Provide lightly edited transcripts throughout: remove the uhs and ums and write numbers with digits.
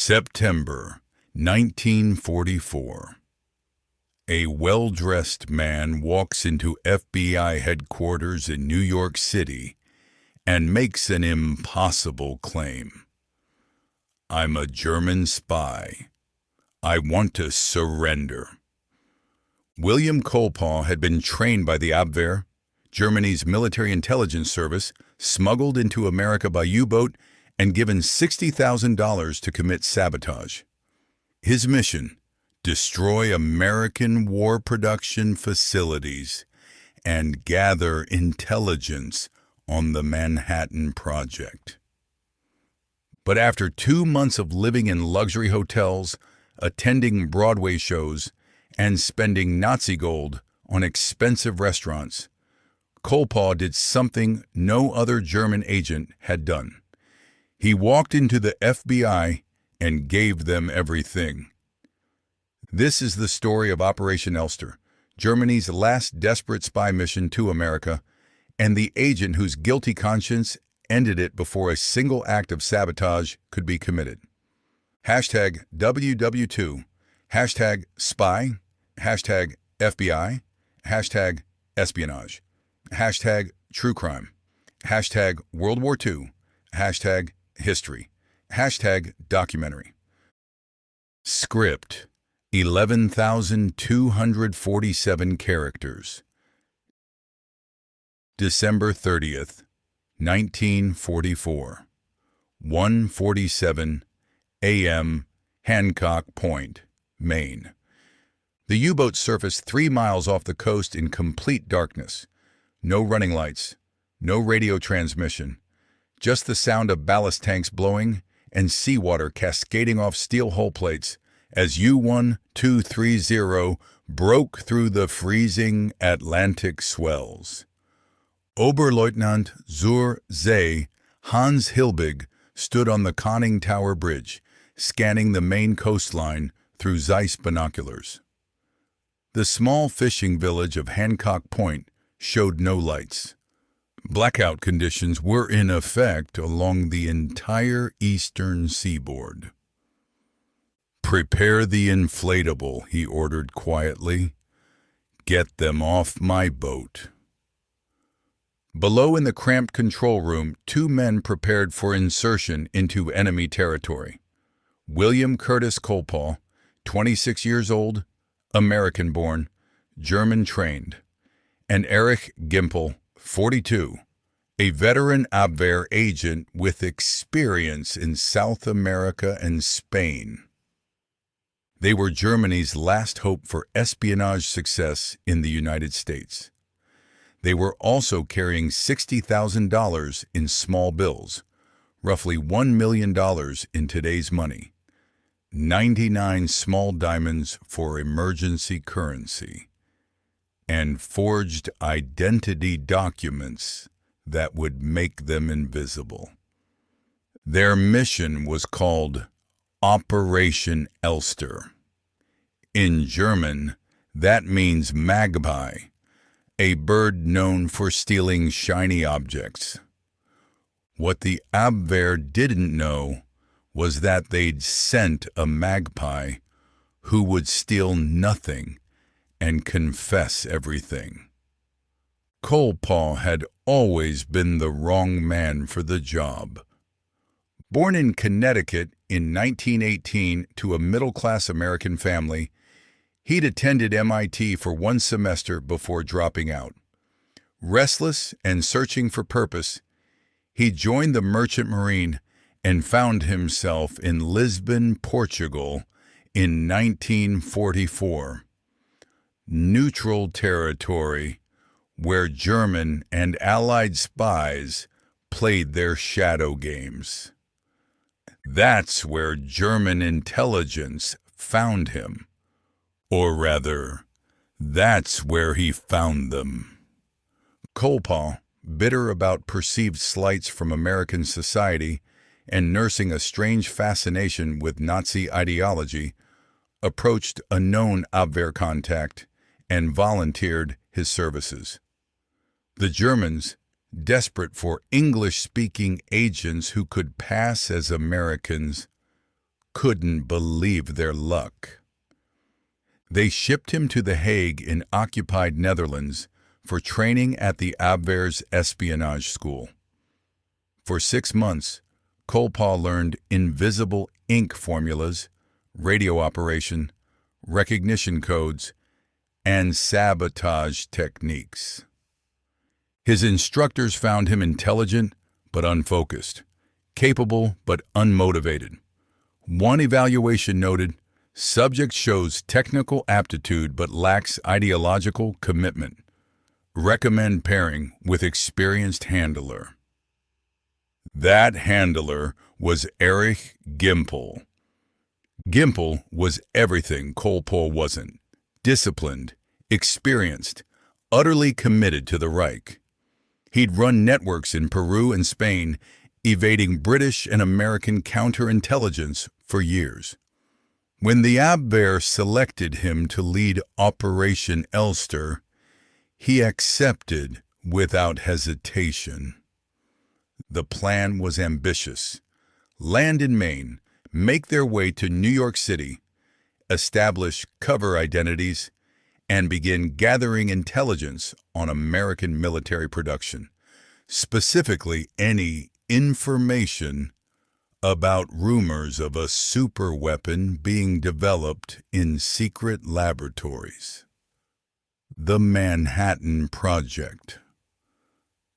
September 1944. A well-dressed man walks into FBI headquarters in New York City and makes an impossible claim. "I'm a German spy. I want to surrender." William Colepaugh had been trained by the Abwehr, Germany's military intelligence service, smuggled into America by U-boat, and given $60,000 to commit sabotage. His mission: destroy American war production facilities and gather intelligence on the Manhattan Project. But after 2 months of living in luxury hotels, attending Broadway shows, and spending Nazi gold on expensive restaurants, Colepaugh did something no other German agent had done. He walked into the FBI and gave them everything. This is the story of Operation Elster, Germany's last desperate spy mission to America, and the agent whose guilty conscience ended it before a single act of sabotage could be committed. Hashtag WW2, hashtag spy, hashtag FBI, hashtag espionage, hashtag true crime, hashtag World War II, hashtag history, hashtag documentary. Script: 11,247 characters. December 30th, 1944. 1:47 a.m. Hancock Point, Maine. The U-boat surfaced 3 miles off the coast in complete darkness. No running lights, no radio transmission, just the sound of ballast tanks blowing and seawater cascading off steel hull plates as U-1230 broke through the freezing Atlantic swells. Oberleutnant zur See Hans Hilbig stood on the conning tower bridge, scanning the Maine coastline through Zeiss binoculars. The small fishing village of Hancock Point showed no lights. Blackout conditions were in effect along the entire eastern seaboard. "Prepare the inflatable," he ordered quietly. "Get them off my boat." Below in the cramped control room, 2 men prepared for insertion into enemy territory. William Curtis Colepaugh, 26 years old, American-born, German-trained, and Erich Gimpel, 42, a veteran Abwehr agent with experience in South America and Spain. They were Germany's last hope for espionage success in the United States. They were also carrying $60,000 in small bills, roughly $1 million in today's money, 99 small diamonds for emergency currency, and forged identity documents that would make them invisible. Their mission was called Operation Elster. In German, that means magpie, a bird known for stealing shiny objects. What the Abwehr didn't know was that they'd sent a magpie who would steal nothing and confess everything. Colepaugh had always been the wrong man for the job. Born in Connecticut in 1918 to a middle-class American family, he'd attended MIT for 1 semester before dropping out. Restless and searching for purpose, he joined the Merchant Marine and found himself in Lisbon, Portugal in 1944. Neutral territory where German and Allied spies played their shadow games. That's where German intelligence found him. Or rather, that's where he found them. Colepaugh, bitter about perceived slights from American society and nursing a strange fascination with Nazi ideology, approached a known Abwehr contact and volunteered his services. The Germans, desperate for English-speaking agents who could pass as Americans, couldn't believe their luck. They shipped him to The Hague in occupied Netherlands for training at the Abwehr's espionage school. For 6 months, Colepaugh learned invisible ink formulas, radio operation, recognition codes, and sabotage techniques. His instructors found him intelligent but unfocused, capable but unmotivated. One evaluation noted, "Subject shows technical aptitude but lacks ideological commitment. Recommend pairing with experienced handler." That handler was Erich Gimpel. Gimpel was everything Colepaugh wasn't: disciplined, experienced, utterly committed to the Reich. He'd run networks in Peru and Spain, evading British and American counterintelligence for years. When the Abwehr selected him to lead Operation Elster, he accepted without hesitation. The plan was ambitious: land in Maine, make their way to New York City, establish cover identities, and begin gathering intelligence on American military production, specifically any information about rumors of a superweapon being developed in secret laboratories. The Manhattan Project,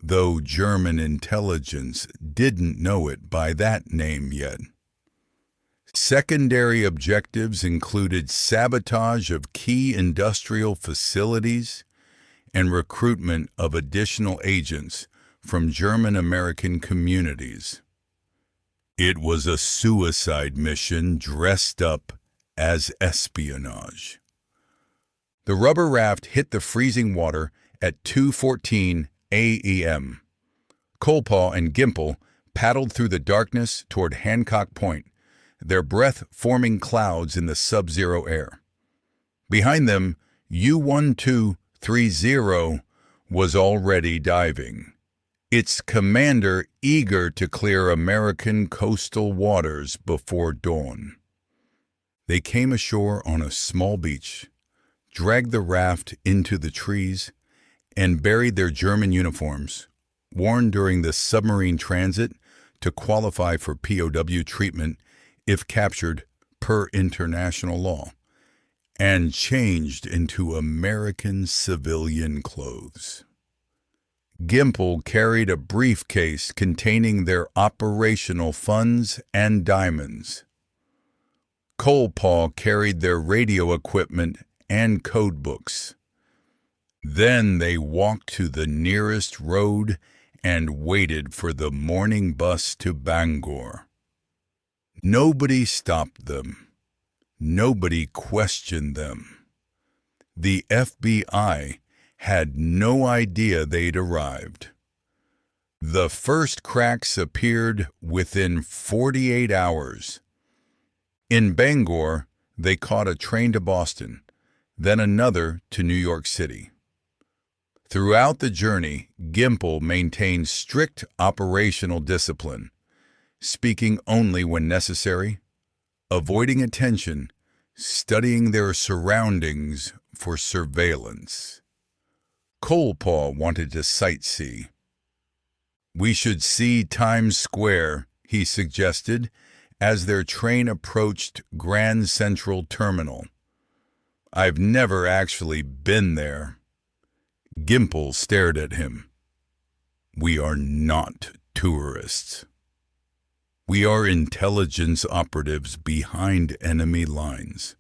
though German intelligence didn't know it by that name yet. Secondary objectives included sabotage of key industrial facilities and recruitment of additional agents from German-American communities. It was a suicide mission dressed up as espionage. The rubber raft hit the freezing water at 2:14 a.m. Colepaugh and Gimpel paddled through the darkness toward Hancock Point, their breath forming clouds in the sub-zero air. Behind them, U-1230 was already diving, its commander eager to clear American coastal waters before dawn. They came ashore on a small beach, dragged the raft into the trees, and buried their German uniforms, worn during the submarine transit to qualify for POW treatment if captured per international law, and changed into American civilian clothes. Gimpel carried a briefcase containing their operational funds and diamonds. Colepaugh carried their radio equipment and code books. Then they walked to the nearest road and waited for the morning bus to Bangor. Nobody stopped them. Nobody questioned them. The FBI had no idea they'd arrived. The first cracks appeared within 48 hours. In Bangor, they caught a train to Boston, then another to New York City. Throughout the journey, Gimpel maintained strict operational discipline, speaking only when necessary, avoiding attention, studying their surroundings for surveillance. Colepaugh wanted to sightsee. "We should see Times Square," he suggested, as their train approached Grand Central Terminal. "I've never actually been there." Gimpel stared at him. "We are not tourists. We are intelligence operatives behind enemy lines."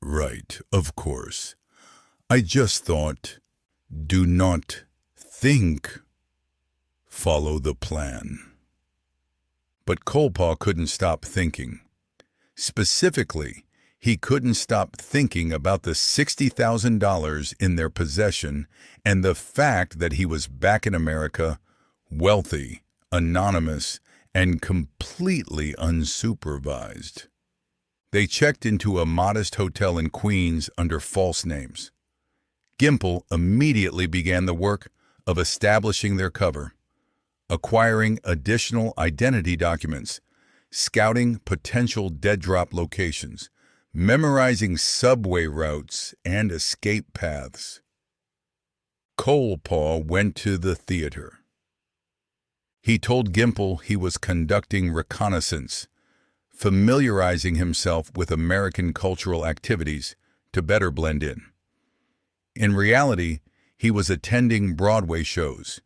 "Right, of course. I just thought, do not think. Follow the plan." But Colepaugh couldn't stop thinking. Specifically, he couldn't stop thinking about the $60,000 in their possession and the fact that he was back in America, wealthy, anonymous, and completely unsupervised. They checked into a modest hotel in Queens under false names. Gimpel immediately began the work of establishing their cover, acquiring additional identity documents, scouting potential dead-drop locations, memorizing subway routes and escape paths. Colepaugh went to the theater. He told Gimple he was conducting reconnaissance, familiarizing himself with American cultural activities to better blend in. In reality, he was attending Broadway shows,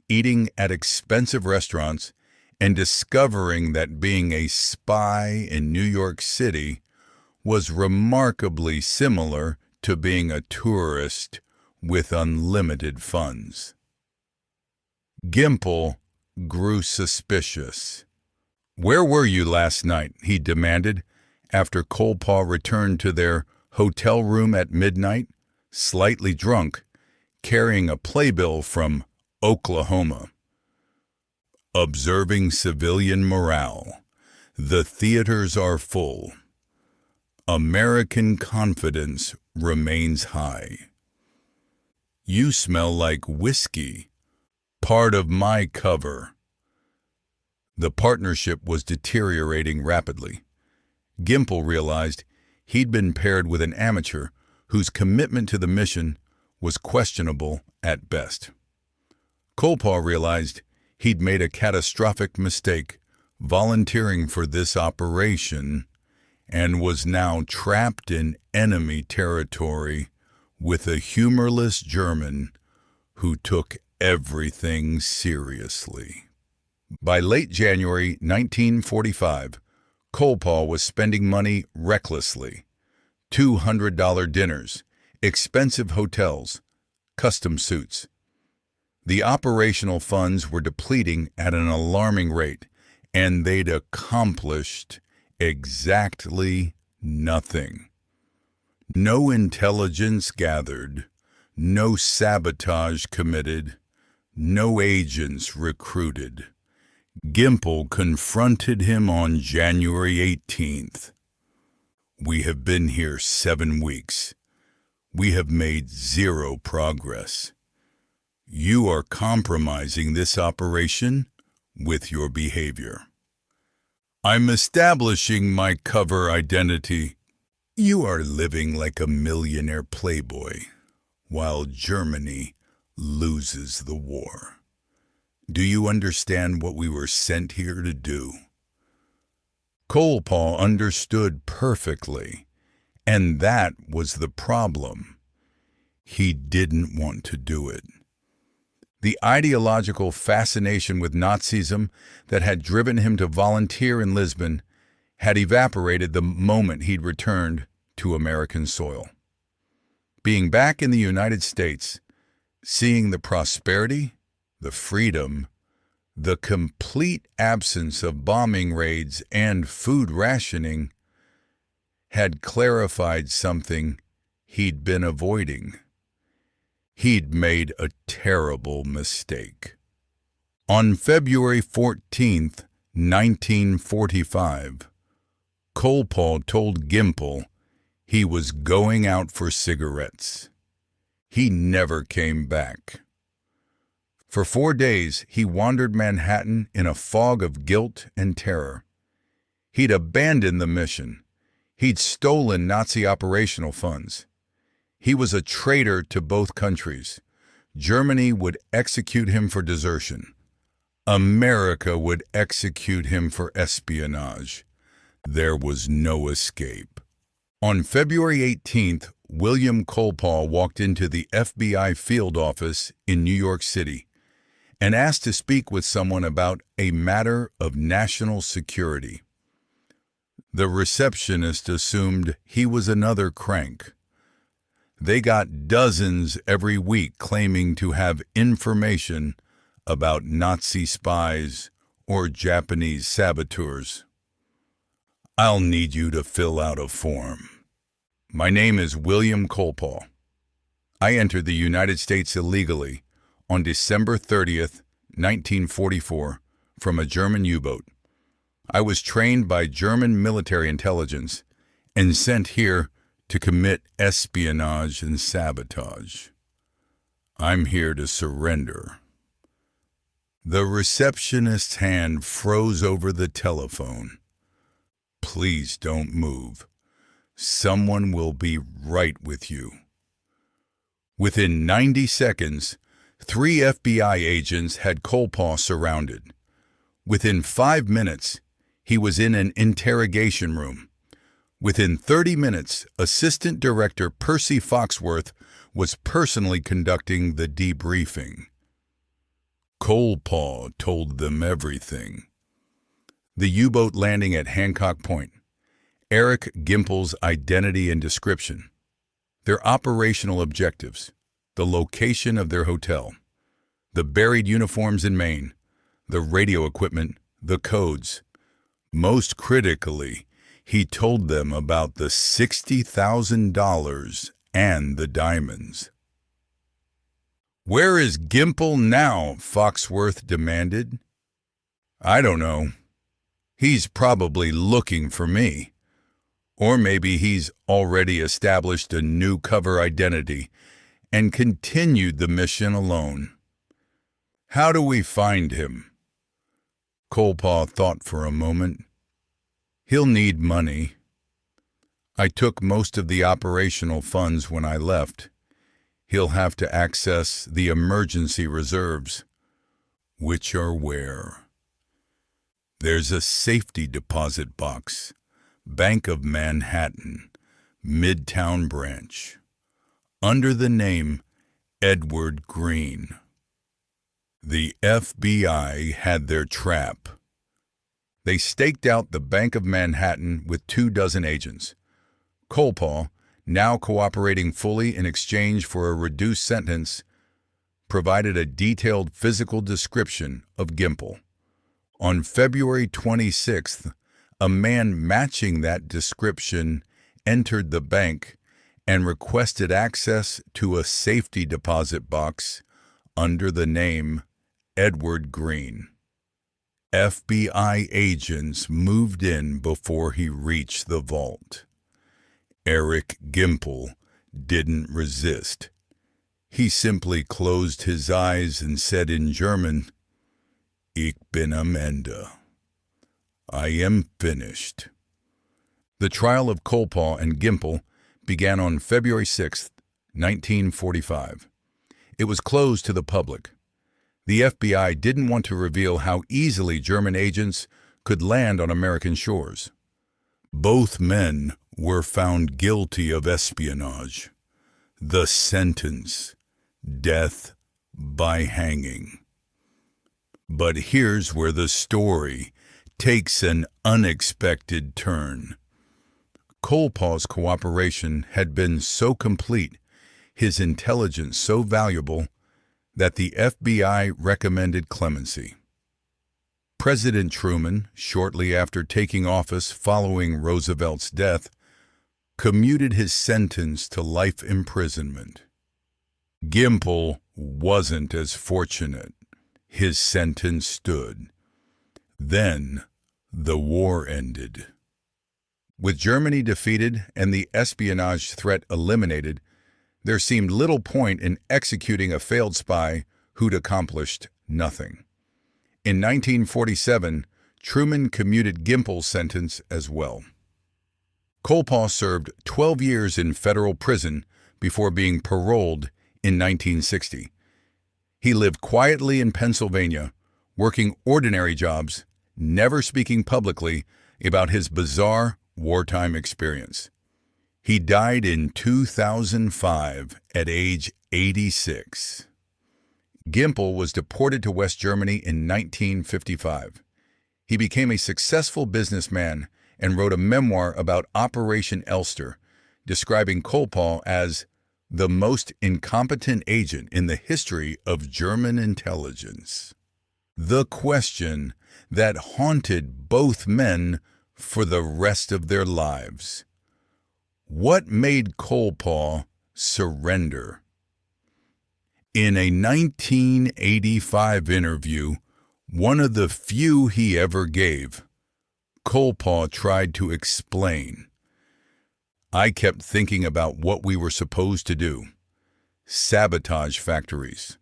eating at expensive restaurants, and discovering that being a spy in New York City was remarkably similar to being a tourist with unlimited funds. Gimple grew suspicious. "Where were you last night?" he demanded after Colepaugh returned to their hotel room at midnight, slightly drunk, carrying a playbill from Oklahoma. "Observing civilian morale. The theaters are full. American confidence remains high. You smell like whiskey. Part of my cover." The partnership was deteriorating rapidly. Gimple realized he'd been paired with an amateur whose commitment to the mission was questionable at best. Colepaugh realized he'd made a catastrophic mistake volunteering for this operation and was now trapped in enemy territory with a humorless German who took everything seriously. By late January 1945, Colepaugh was spending money recklessly. $200 dinners, expensive hotels, custom suits. The operational funds were depleting at an alarming rate, and they'd accomplished exactly nothing. No intelligence gathered, no sabotage committed, no agents recruited. Gimple confronted him on January 18th. "We have been here 7 weeks. We have made zero progress. You are compromising this operation with your behavior. I'm establishing my cover identity. You are living like a millionaire playboy while Germany loses the war. Do you understand what we were sent here to do?" Colepaugh understood perfectly, and that was the problem. He didn't want to do it. The ideological fascination with Nazism that had driven him to volunteer in Lisbon had evaporated the moment he'd returned to American soil. Being back in the United States, seeing the prosperity, the freedom, the complete absence of bombing raids and food rationing had clarified something he'd been avoiding. He'd made a terrible mistake. On February 14th, 1945, Colepaugh told Gimple he was going out for cigarettes. He never came back. For 4 days, he wandered Manhattan in a fog of guilt and terror. He'd abandoned the mission. He'd stolen Nazi operational funds. He was a traitor to both countries. Germany would execute him for desertion. America would execute him for espionage. There was no escape. On February 18th, William Colepaugh walked into the FBI field office in New York City and asked to speak with someone about a matter of national security. The receptionist assumed he was another crank. They got dozens every week claiming to have information about Nazi spies or Japanese saboteurs. "I'll need you to fill out a form. My name is William Colepaugh. I entered the United States illegally on December 30th, 1944, from a German U-boat. I was trained by German military intelligence and sent here to commit espionage and sabotage. I'm here to surrender." The receptionist's hand froze over the telephone. Please don't move. Someone will be right with you." Within 90 seconds, 3 FBI agents had Colepaugh surrounded. Within 5 minutes, he was in an interrogation room. Within 30 minutes, Assistant Director Percy Foxworth was personally conducting the debriefing. Colepaugh told them everything. The U-boat landing at Hancock Point, Eric Gimpel's identity and description, their operational objectives, the location of their hotel, the buried uniforms in Maine, the radio equipment, the codes. Most critically, he told them about the $60,000 and the diamonds. "Where is Gimpel now?" Foxworth demanded. "I don't know. He's probably looking for me. Or maybe he's already established a new cover identity and continued the mission alone. How do we find him?" Colepaugh thought for a moment. "He'll need money. I took most of the operational funds when I left. He'll have to access the emergency reserves." "Which are where?" "There's a safety deposit box. Bank of Manhattan, Midtown branch. Under the name Edward Green." The FBI had their trap. They staked out the Bank of Manhattan with 24 agents. Colepaugh, now cooperating fully in exchange for a reduced sentence, provided a detailed physical description of Gimpel. On February 26th, a man matching that description entered the bank and requested access to a safety deposit box under the name Edward Green. FBI agents moved in before he reached the vault. Eric Gimpel didn't resist. He simply closed his eyes and said in German, "Ich bin am Ende." I am finished. The trial of Colepaugh and Gimpel began on February 6, 1945. It was closed to the public. The FBI didn't want to reveal how easily German agents could land on American shores. Both men were found guilty of espionage. The sentence, death by hanging. But here's where the story takes an unexpected turn. Colepaugh's cooperation had been so complete, his intelligence so valuable, that the FBI recommended clemency. President Truman, shortly after taking office following Roosevelt's death, commuted his sentence to life imprisonment. Gimpel wasn't as fortunate. His sentence stood. Then the war ended. With Germany defeated and the espionage threat eliminated, there seemed little point in executing a failed spy who'd accomplished nothing. In 1947, Truman commuted Gimpel's sentence as well. Colepaugh served 12 years in federal prison before being paroled in 1960. He lived quietly in Pennsylvania, working ordinary jobs, never speaking publicly about his bizarre wartime experience. He died in 2005 at age 86. Gimpel was deported to West Germany in 1955. He became a successful businessman and wrote a memoir about Operation Elster, describing Colepaugh as the most incompetent agent in the history of German intelligence. The question that haunted both men for the rest of their lives. What made Colepaugh surrender? In a 1985 interview, one of the few he ever gave, Colepaugh tried to explain. "I kept thinking about what we were supposed to do. Sabotage factories.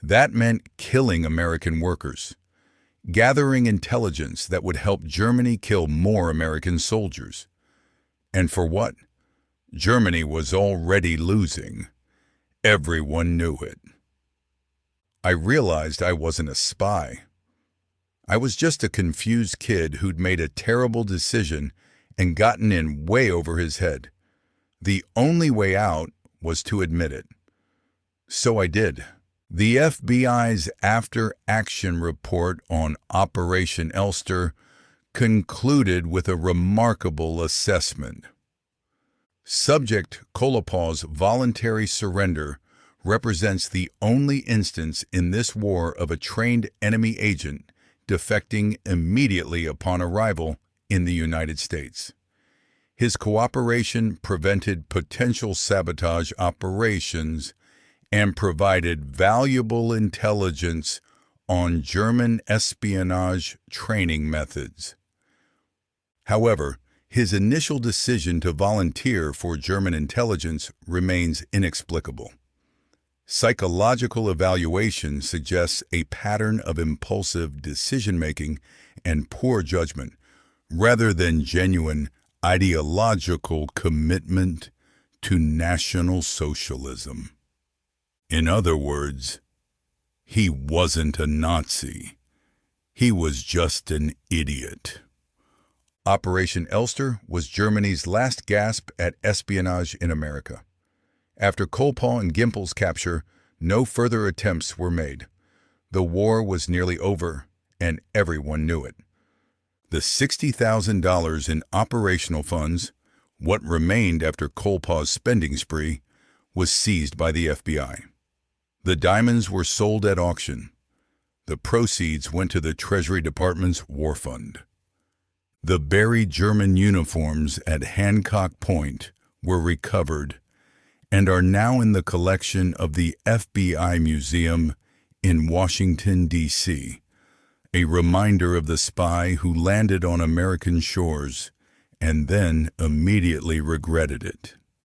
That meant killing American workers. gathering intelligence that would help Germany kill more American soldiers. And for what? Germany was already losing. Everyone knew it. I realized I wasn't a spy. I was just a confused kid who'd made a terrible decision and gotten in way over his head. The only way out was to admit it. So I did. The FBI's after-action report on Operation Elster concluded with a remarkable assessment. Subject Colepaugh's voluntary surrender represents the only instance in this war of a trained enemy agent defecting immediately upon arrival in the United States. His cooperation prevented potential sabotage operations and provided valuable intelligence on German espionage training methods. However, his initial decision to volunteer for German intelligence remains inexplicable. Psychological evaluation suggests a pattern of impulsive decision-making and poor judgment, rather than genuine ideological commitment to National Socialism. In other words, he wasn't a Nazi. He was just an idiot. Operation Elster was Germany's last gasp at espionage in America. After Colepaugh and Gimpel's capture, no further attempts were made. The war was nearly over, and everyone knew it. The $60,000 in operational funds, what remained after Colepaugh's spending spree, was seized by the FBI. The diamonds were sold at auction. The proceeds went to the Treasury Department's War Fund. The buried German uniforms at Hancock Point were recovered and are now in the collection of the FBI Museum in Washington, D.C., a reminder of the spy who landed on American shores and then immediately regretted it.